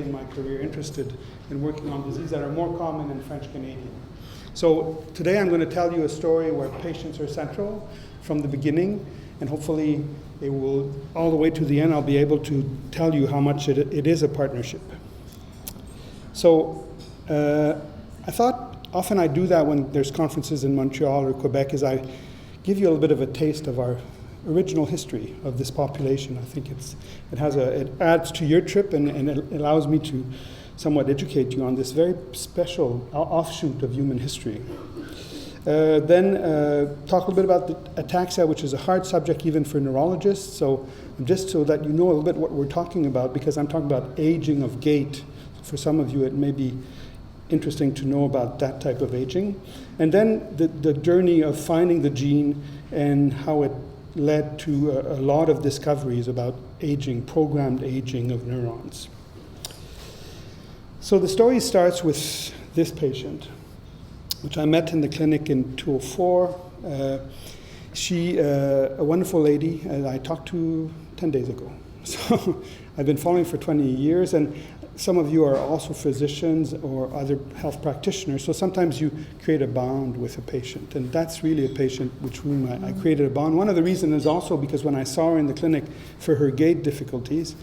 in my career interested in working on diseases that are more common in French Canadian. So today I'm going to tell you a story where patients are central from the beginning, and hopefully it will, all the way to the end, I'll be able to tell you how much it is a partnership. So I thought often I do that when there's conferences in Montreal or Quebec, is I give you a little bit of a taste of our original history of this population. I think it adds to your trip and it allows me to somewhat educate you on this very special offshoot of human history. Then talk a little bit about the ataxia, which is a hard subject even for neurologists. So just so that you know a little bit what we're talking about, because I'm talking about aging of gait. For some of you, it may be interesting to know about that type of aging. And then the journey of finding the gene and how it led to a lot of discoveries about aging, programmed aging of neurons. So the story starts with this patient, which I met in the clinic in 2004. She, a wonderful lady, I talked to 10 days ago. So I've been following for 20 years, and some of you are also physicians or other health practitioners, so sometimes you create a bond with a patient, and that's really a patient with whom I created a bond. One of the reasons is also because when I saw her in the clinic for her gait difficulties,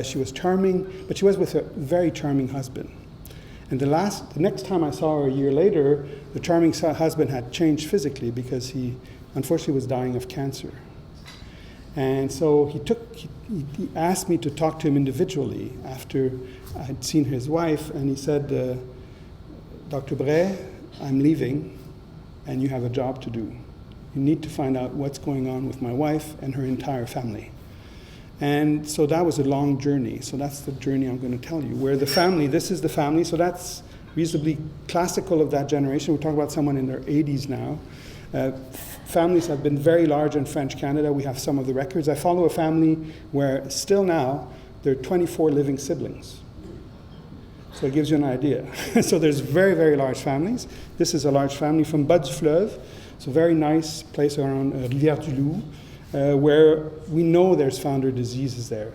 she was charming, but she was with a very charming husband. And the next time I saw her a year later, the charming husband had changed physically because he unfortunately was dying of cancer. And so he asked me to talk to him individually after I had seen his wife, and he said, Dr. Brais, I'm leaving, and you have a job to do. You need to find out what's going on with my wife and her entire family. And so that was a long journey. So that's the journey I'm going to tell you, where the family, this is the family, so that's reasonably classical of that generation. We're talking about someone in their 80s now. Families have been very large in French Canada. We have some of the records. I follow a family where still now there are 24 living siblings. So it gives you an idea. So there's very, very large families. This is a large family from Bas-du-Fleuve. It's a very nice place around Rivière-du-Loup, where we know there's founder diseases there.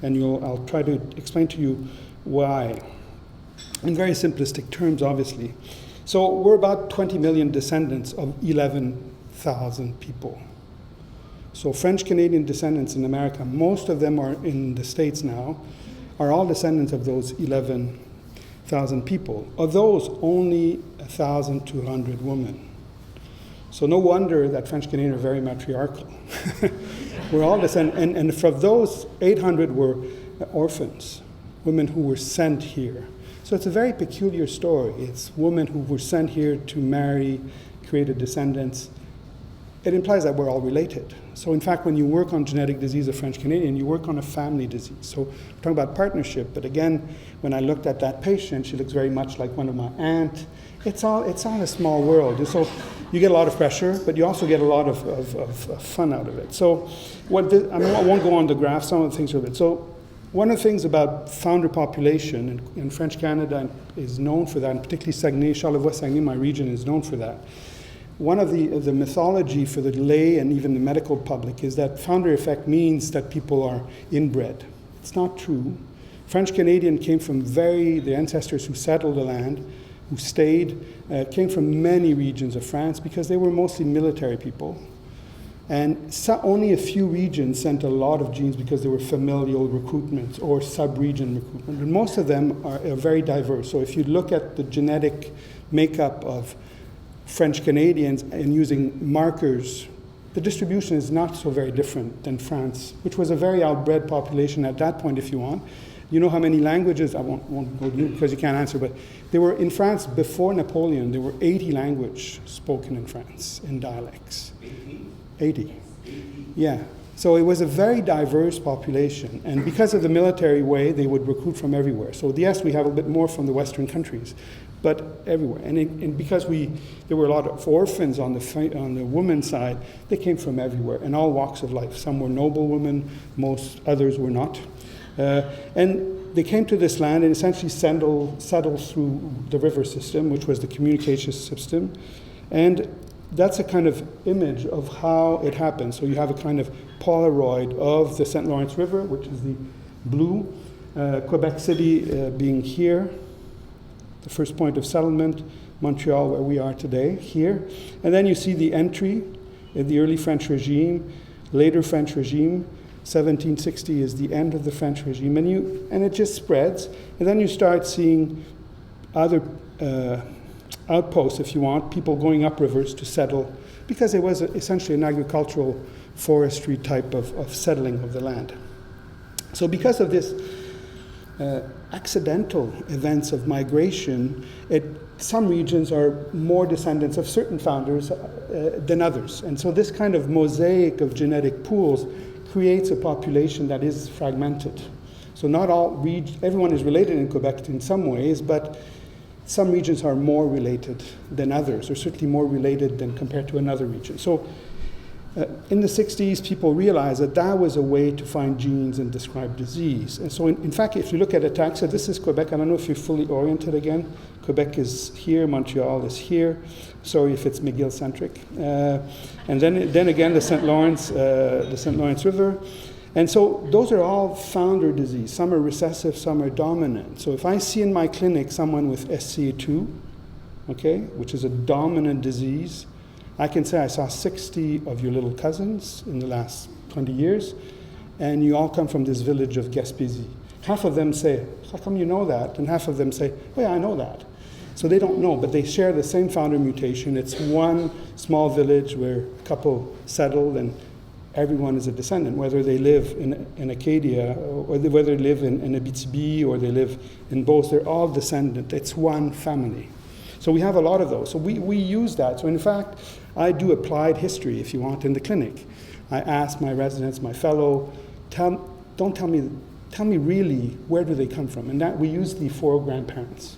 And I'll try to explain to you why. In very simplistic terms, obviously. So we're about 20 million descendants of 11,000 people. So French-Canadian descendants in America, most of them are in the States now, are all descendants of those 11,000 people. Of those, only 1,200 women. So no wonder that French-Canadian are very matriarchal. We're all descendants, and from those, 800 were orphans, women who were sent here. So it's a very peculiar story. It's women who were sent here to marry, create descendants. It implies that we're all related. So in fact, when you work on genetic disease of French Canadian, you work on a family disease. So we're talking about partnership, but again, when I looked at that patient, she looks very much like one of my aunt. It's all a small world. And so you get a lot of pressure, but you also get a lot of fun out of it. So I won't go on the graph, some of the things are a bit. So one of the things about founder population in French Canada is known for that, and particularly Saguenay, Charlevoix-Saguenay, my region is known for that. One of the mythology for the lay and even the medical public is that founder effect means that people are inbred. It's not true. French Canadian came from the ancestors who settled the land, who stayed, came from many regions of France because they were mostly military people. And only a few regions sent a lot of genes because they were familial recruitments or sub-region recruitment. And most of them are very diverse. So if you look at the genetic makeup of French Canadians and using markers, the distribution is not so very different than France, which was a very outbred population at that point, if you want. You know how many languages? I won't go to you because you can't answer, but there were in France before Napoleon, there were 80 languages spoken in France in dialects. 80. Yeah. So it was a very diverse population. And because of the military way, they would recruit from everywhere. So yes, we have a bit more from the Western countries, but everywhere. And because there were a lot of orphans on the women's side, they came from everywhere in all walks of life. Some were noble women, most others were not. And they came to this land and essentially settled through the river system, which was the communication system. And that's a kind of image of how it happened. So you have a kind of Polaroid of the St. Lawrence River, which is the blue, Quebec City being here, the first point of settlement, Montreal where we are today, here. And then you see the entry in the early French regime, later French regime. 1760 is the end of the French regime, and it just spreads. And then you start seeing other outposts, if you want, people going up rivers to settle, because it was essentially an agricultural forestry type of settling of the land. So because of this accidental events of migration, some regions are more descendants of certain founders than others. And so this kind of mosaic of genetic pools creates a population that is fragmented. So not everyone is related in Quebec in some ways, but some regions are more related than others, or certainly more related than compared to another region. So in the 60s, people realized that was a way to find genes and describe disease. And so in fact, if you look at Ataxia, this is Quebec. I don't know if you're fully oriented again. Quebec is here, Montreal is here. Sorry if it's McGill-centric. And then again, the St. Lawrence River. And so those are all founder disease. Some are recessive, some are dominant. So if I see in my clinic someone with SCA2, okay, which is a dominant disease, I can say I saw 60 of your little cousins in the last 20 years, and you all come from this village of Gaspésie. Half of them say, how come you know that? And half of them say, oh yeah, I know that. So they don't know, but they share the same founder mutation. It's one small village where a couple settled, and everyone is a descendant, whether they live in Acadia, or whether they live in Abitibi, or they live in Beauce, they're all descendant. It's one family. So we have a lot of those. So we use that. So in fact, I do applied history, if you want, in the clinic. I ask my residents, my fellow, tell me really, where do they come from? And that we use the 4 grandparents.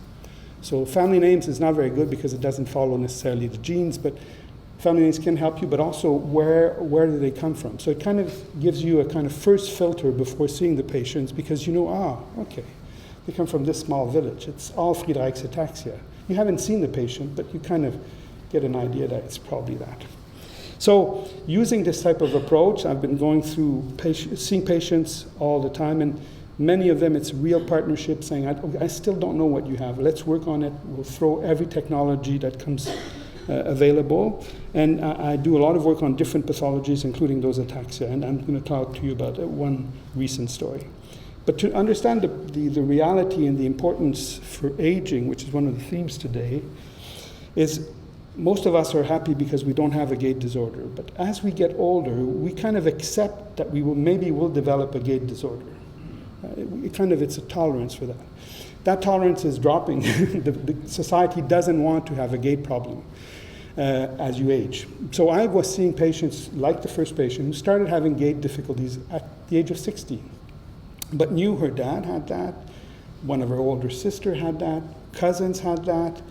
So family names is not very good because it doesn't follow necessarily the genes, but family names can help you, but also where do they come from? So it kind of gives you a kind of first filter before seeing the patients, because you know, okay, they come from this small village. It's all Friedreich's ataxia. You haven't seen the patient, but you kind of get an idea that it's probably that. So using this type of approach, I've been going through seeing patients all the time, and many of them it's real partnership, saying, I still don't know what you have. Let's work on it. We'll throw every technology that comes available. And I do a lot of work on different pathologies, including those ataxia, and I'm going to talk to you about one recent story. But to understand the reality and the importance for aging, which is one of the themes today, is most of us are happy because we don't have a gait disorder. But as we get older, we kind of accept that maybe we'll develop a gait disorder. It's a tolerance for that. That tolerance is dropping. The society doesn't want to have a gait problem as you age. So I was seeing patients like the first patient who started having gait difficulties at the age of 60. But knew her dad had that, one of her older sister had that, cousins had that,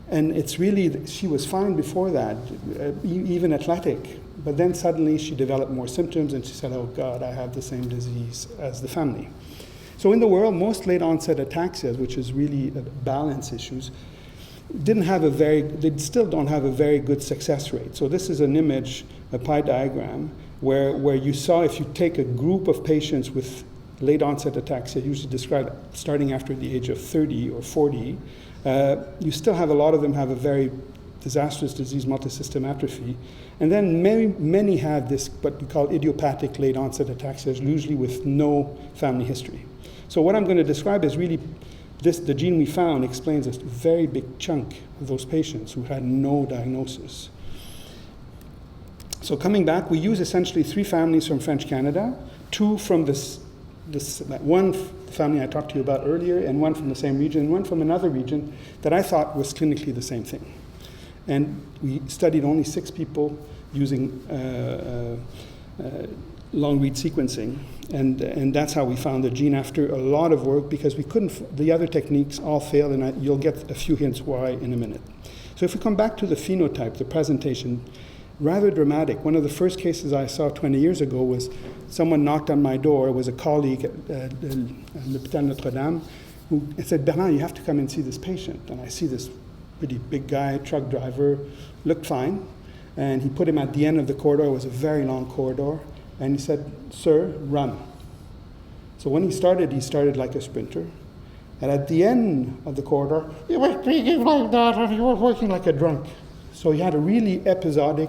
and it's really, she was fine before that, even athletic, but then suddenly she developed more symptoms and she said, oh God, I have the same disease as the family. So in the world, most late onset ataxias, which is really balance issues, they still don't have a very good success rate. So this is an image, a pie diagram, where you saw if you take a group of patients with late onset ataxia, usually described starting after the age of 30 or 40, you still have a lot of them have a very disastrous disease, multisystem atrophy. And then many have this, what we call idiopathic late onset ataxia, usually with no family history. So what I'm going to describe is really the gene we found explains a very big chunk of those patients who had no diagnosis. So coming back, we use essentially 3 families from French Canada, 2 from this one family I talked to you about earlier, and 1 from the same region, and 1 from another region that I thought was clinically the same thing. And we studied only 6 people using long-read sequencing, and that's how we found the gene after a lot of work, because the other techniques all failed, and you'll get a few hints why in a minute. So if we come back to the phenotype, the presentation, rather dramatic. One of the first cases I saw 20 years ago was someone knocked on my door. It was a colleague at l'Hôpital Notre-Dame who said, Bernard, you have to come and see this patient. And I see this pretty big guy, truck driver, looked fine. And he put him at the end of the corridor. It was a very long corridor. And he said, sir, run. So when he started like a sprinter. And at the end of the corridor, he was speaking like that, and he was working like a drunk. So he had a really episodic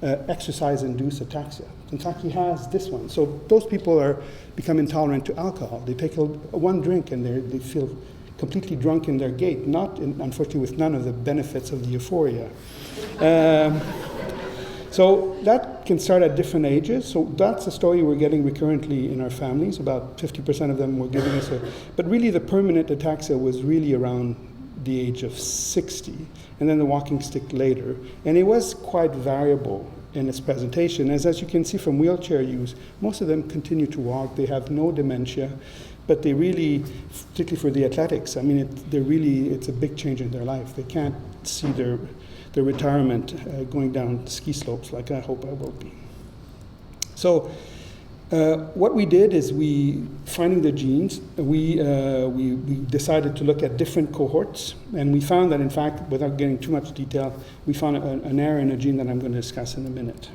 exercise-induced ataxia. In fact, he has this one. So those people become intolerant to alcohol. They take one drink and they feel completely drunk in their gait, unfortunately with none of the benefits of the euphoria. So that can start at different ages. So that's a story we're getting recurrently in our families. About 50% of them were giving us but really the permanent ataxia was really around the age of 60, and then the walking stick later. And it was quite variable in its presentation. As you can see from wheelchair use, most of them continue to walk. They have no dementia, but they really, particularly for the athletics, I mean, it's a big change in their life. They can't see their retirement going down ski slopes like I hope I will be. So what we did is finding the genes, we decided to look at different cohorts, and we found that, in fact, without getting too much detail, we found an error in a gene that I'm going to discuss in a minute.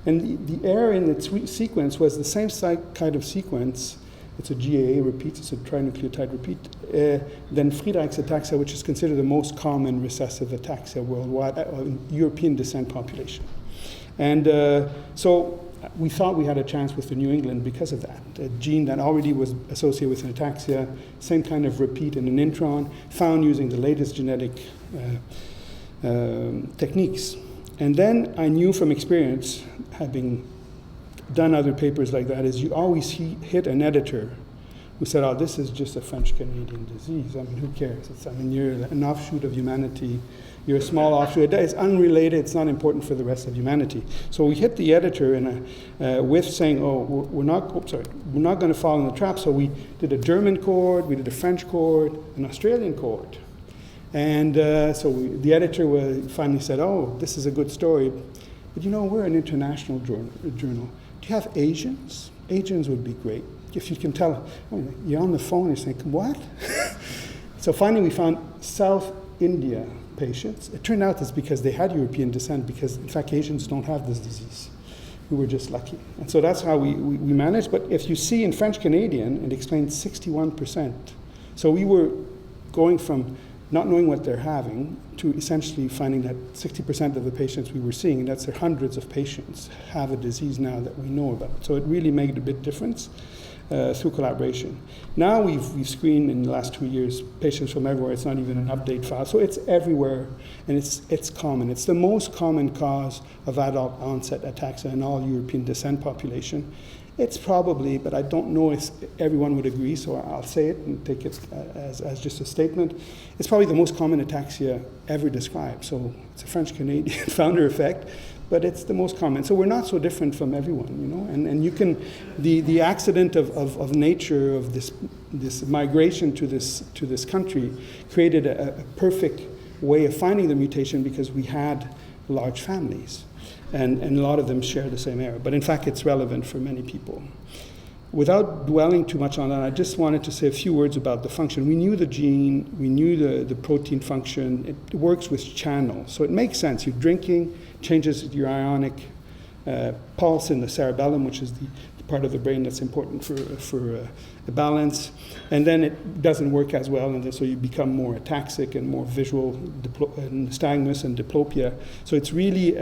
And the error in the sequence was the same kind of sequence. It's a GAA repeat, it's a trinucleotide repeat, than Friedreich's ataxia, which is considered the most common recessive ataxia worldwide, European descent population. And so we thought we had a chance with the New England because of that. A gene that already was associated with an ataxia, same kind of repeat in an intron, found using the latest genetic techniques. And then I knew from experience, having done other papers like that, is you always hit an editor who said, oh, this is just a French-Canadian disease. I mean, who cares? You're an offshoot of humanity. You're a small offshoot. It's unrelated. It's not important for the rest of humanity. So we hit the editor with saying, oh, we're not going to fall in the trap. So we did a German cohort, we did a French cohort, an Australian cohort. And the editor finally said, oh, this is a good story. But we're an international journal. Do you have Asians? Asians would be great. If you can tell, you're on the phone, you're saying, what? So finally we found South India patients. It turned out it's because they had European descent, because in fact Asians don't have this disease. We were just lucky. And so that's how we managed. But if you see in French Canadian, it explains 61%. So we were going from not knowing what they're having to essentially finding that 60% of the patients we were seeing, and that's hundreds of patients, have a disease now that we know about. So it really made a big difference through collaboration. Now we've screened in the last 2 years patients from everywhere. It's not even an update file. So it's everywhere, and it's common. It's the most common cause of adult onset ataxia in all European descent population. It's probably, but I don't know if everyone would agree, so I'll say it and take it as just a statement. It's probably the most common ataxia ever described. So it's a French-Canadian founder effect, but it's the most common. So we're not so different from everyone, And you can, the accident of nature of this migration to this country created a perfect way of finding the mutation because we had large families. And a lot of them share the same error. But in fact, it's relevant for many people. Without dwelling too much on that, I just wanted to say a few words about the function. We knew the gene, we knew the protein function. It works with channels. So it makes sense. You're drinking, changes your ionic pulse in the cerebellum, which is the part of the brain that's important for the balance. And then it doesn't work as well, and so you become more ataxic and more visual, and nystagmus and diplopia. So it's really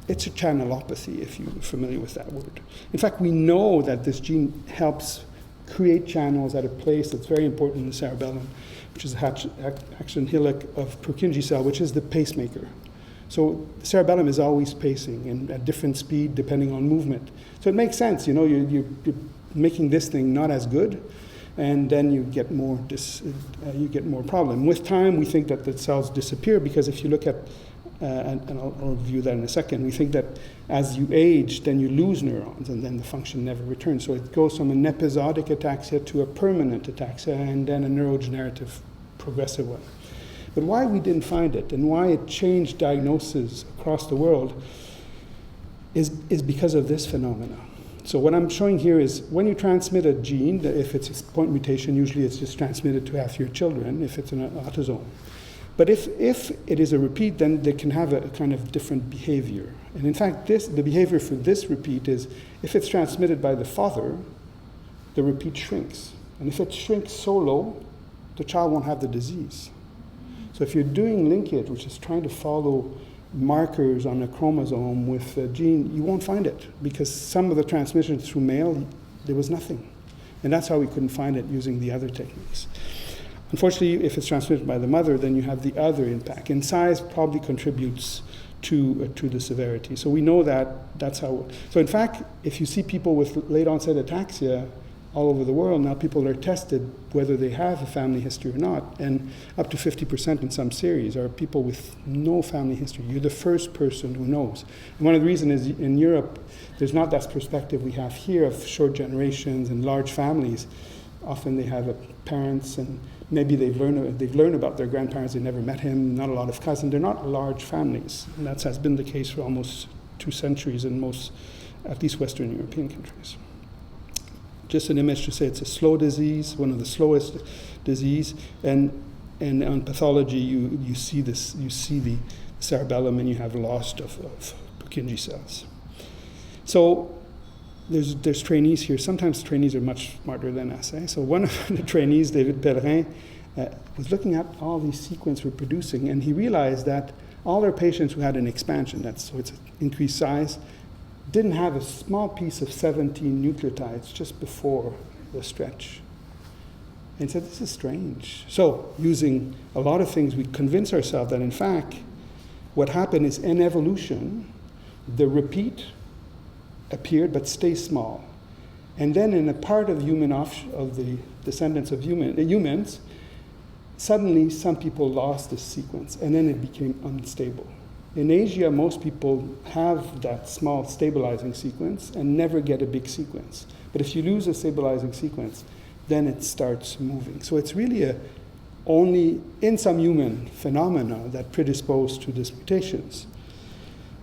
it's a channelopathy, if you're familiar with that word. In fact, we know that this gene helps create channels at a place that's very important in the cerebellum, which is the action hillock of Purkinje cell, which is the pacemaker. So the cerebellum is always pacing and at different speed depending on movement. So it makes sense, you're making this thing not as good, and then you get more problem. With time, we think that the cells disappear because if you look at and I'll review that in a second. We think that as you age, then you lose neurons, and then the function never returns. So it goes from an episodic ataxia to a permanent ataxia, and then a neurodegenerative progressive one. But why we didn't find it, and why it changed diagnosis across the world, is because of this phenomena. So what I'm showing here is when you transmit a gene, if it's a point mutation, usually it's just transmitted to half your children, if it's an autosome. But if it is a repeat, then they can have a kind of different behavior. And in fact, the behavior for this repeat is if it's transmitted by the father, the repeat shrinks. And if it shrinks so low, the child won't have the disease. So if you're doing linkage, which is trying to follow markers on a chromosome with a gene, you won't find it, because some of the transmission through male, there was nothing. And that's how we couldn't find it using the other techniques. Unfortunately, if it's transmitted by the mother, then you have the other impact. And size probably contributes to the severity. So we know that that's how. So in fact, if you see people with late onset ataxia all over the world, now people are tested whether they have a family history or not. And up to 50% in some series are people with no family history. You're the first person who knows. And one of the reasons is in Europe, there's not that perspective we have here of short generations and large families. Often they have parents, and maybe they've learned about their grandparents. They never met him. Not a lot of cousins. They're not large families, and that has been the case for almost 2 centuries in most, at least Western European countries. Just an image to say it's a slow disease, one of the slowest disease, and on pathology you see this. You see the cerebellum, and you have loss of Purkinje cells. So. There's trainees here. Sometimes trainees are much smarter than us. So one of the trainees, David Pellerin, was looking at all these sequences we're producing, and he realized that all our patients who had an expansion, so it's an increased size, didn't have a small piece of 17 nucleotides just before the stretch. And said, this is strange. So using a lot of things, we convince ourselves that in fact, what happened is in evolution, the repeat appeared but stay small. And then in a part of of the descendants of humans, suddenly some people lost this sequence, and then it became unstable. In Asia, most people have that small stabilizing sequence and never get a big sequence. But if you lose a stabilizing sequence, then it starts moving. So it's really only in some human phenomena that predispose to these mutations.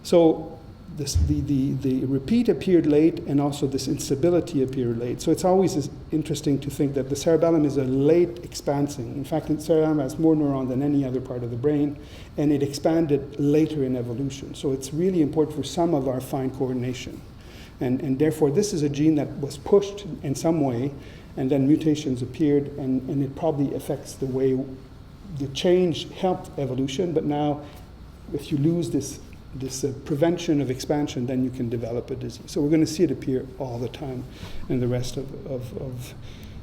So the repeat appeared late, and also this instability appeared late. So it's always interesting to think that the cerebellum is a late expansing. In fact, the cerebellum has more neurons than any other part of the brain, and it expanded later in evolution. So it's really important for some of our fine coordination. And therefore, this is a gene that was pushed in some way, and then mutations appeared, and it probably affects the way the change helped evolution. But now, if you lose this prevention of expansion, then you can develop a disease. So we're going to see it appear all the time in the rest of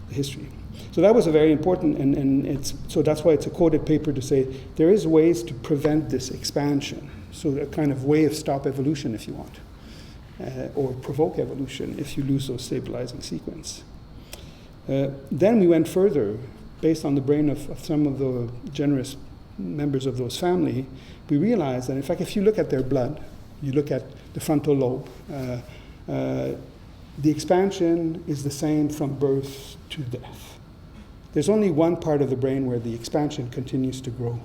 the history. So that was a very important, and so that's why it's a quoted paper to say there is ways to prevent this expansion. So a kind of way of stop evolution, if you want, or provoke evolution if you lose those stabilizing sequence. Then we went further, based on the brain of some of the generous members of those family. We realized that, in fact, if you look at their blood, you look at the frontal lobe, the expansion is the same from birth to death. There's only one part of the brain where the expansion continues to grow,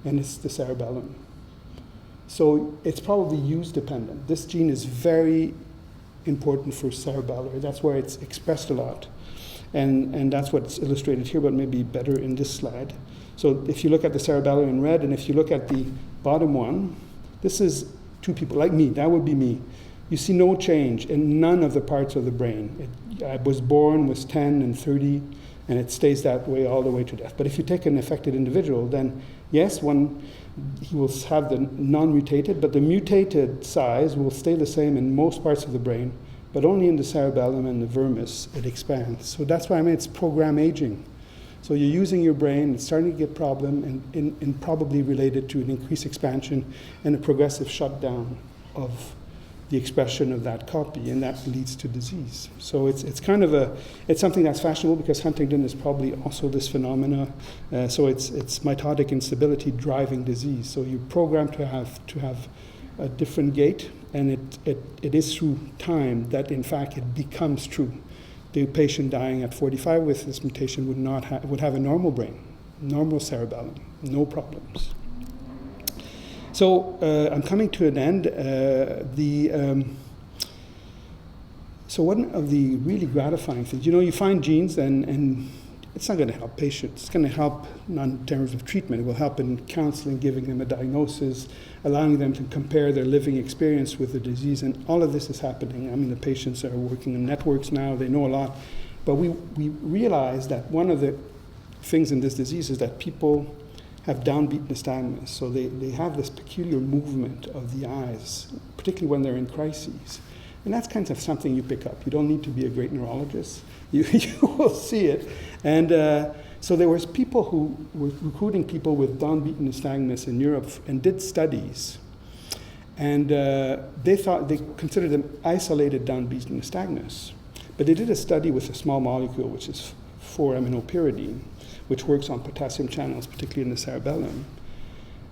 and it's the cerebellum. So it's probably use dependent. This gene is very important for cerebellar. That's where it's expressed a lot. And that's what's illustrated here, but maybe better in this slide. So if you look at the cerebellum in red, and if you look at the bottom one, this is 2 people, like me, that would be me. You see no change in none of the parts of the brain. I was born, was 10 and 30, and it stays that way all the way to death. But if you take an affected individual, then yes, he will have the non-mutated, but the mutated size will stay the same in most parts of the brain, but only in the cerebellum and the vermis it expands. So that's why it's program aging. So you're using your brain, it's starting to get problem, and probably related to an increased expansion and a progressive shutdown of the expression of that copy, and that leads to disease. So it's kind of it's something that's fashionable, because Huntington is probably also this phenomena. So it's mitotic instability driving disease. So you're programmed to have a different gait, and it is through time that in fact it becomes true. The patient dying at 45 with this mutation would have a normal brain, normal cerebellum, no problems. So I'm coming to an end. So one of the really gratifying things, you find genes, and it's not going to help patients. It's going to help not in terms of treatment. It will help in counseling, giving them a diagnosis, allowing them to compare their living experience with the disease. And all of this is happening. I mean, the patients are working in networks now. They know a lot. But we realized that one of the things in this disease is that people have downbeat nystagmus. So they have this peculiar movement of the eyes, particularly when they're in crises. And that's kind of something you pick up. You don't need to be a great neurologist. You will see it. And so there was people who were recruiting people with downbeaten nystagmus in Europe and did studies. And they considered them isolated downbeaten nystagmus. But they did a study with a small molecule, which is 4-aminopyridine, which works on potassium channels, particularly in the cerebellum.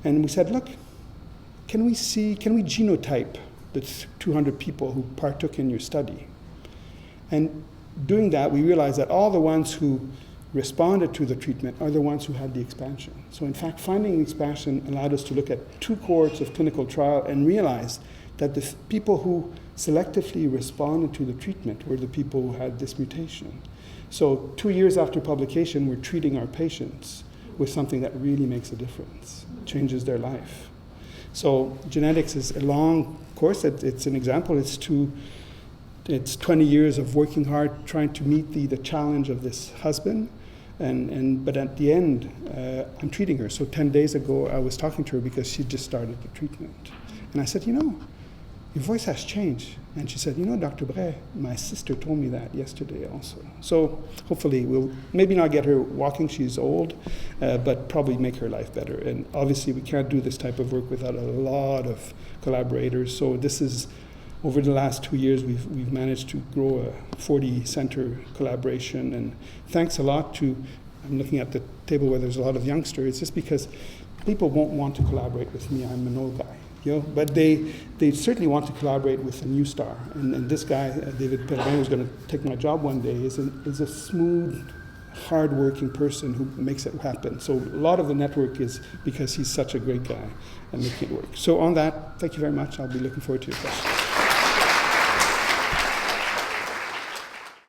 And we said, look, can we genotype the 200 people who partook in your study? And doing that, we realized that all the ones who responded to the treatment are the ones who had the expansion. So in fact, finding the expansion allowed us to look at 2 cohorts of clinical trial and realize that the people who selectively responded to the treatment were the people who had this mutation. So 2 years after publication, we're treating our patients with something that really makes a difference, changes their life. So genetics is a long course. It's an example. It's 20 years of working hard, trying to meet the challenge of this husband. But at the end, I'm treating her. So 10 days ago, I was talking to her because she just started the treatment. And I said, your voice has changed. And she said, Dr. Brais, my sister told me that yesterday also. So hopefully we'll maybe not get her walking, she's old, but probably make her life better. And obviously we can't do this type of work without a lot of collaborators. So this is, over the last 2 years, we've managed to grow a 40-center collaboration. And thanks a lot to, I'm looking at the table where there's a lot of youngsters, it's just because people won't want to collaborate with me, I'm an old guy. But they certainly want to collaborate with a new star. And this guy, David Pellerin, who's going to take my job one day, is a smooth, hard-working person who makes it happen. So a lot of the network is because he's such a great guy and making it work. So on that, thank you very much. I'll be looking forward to your questions.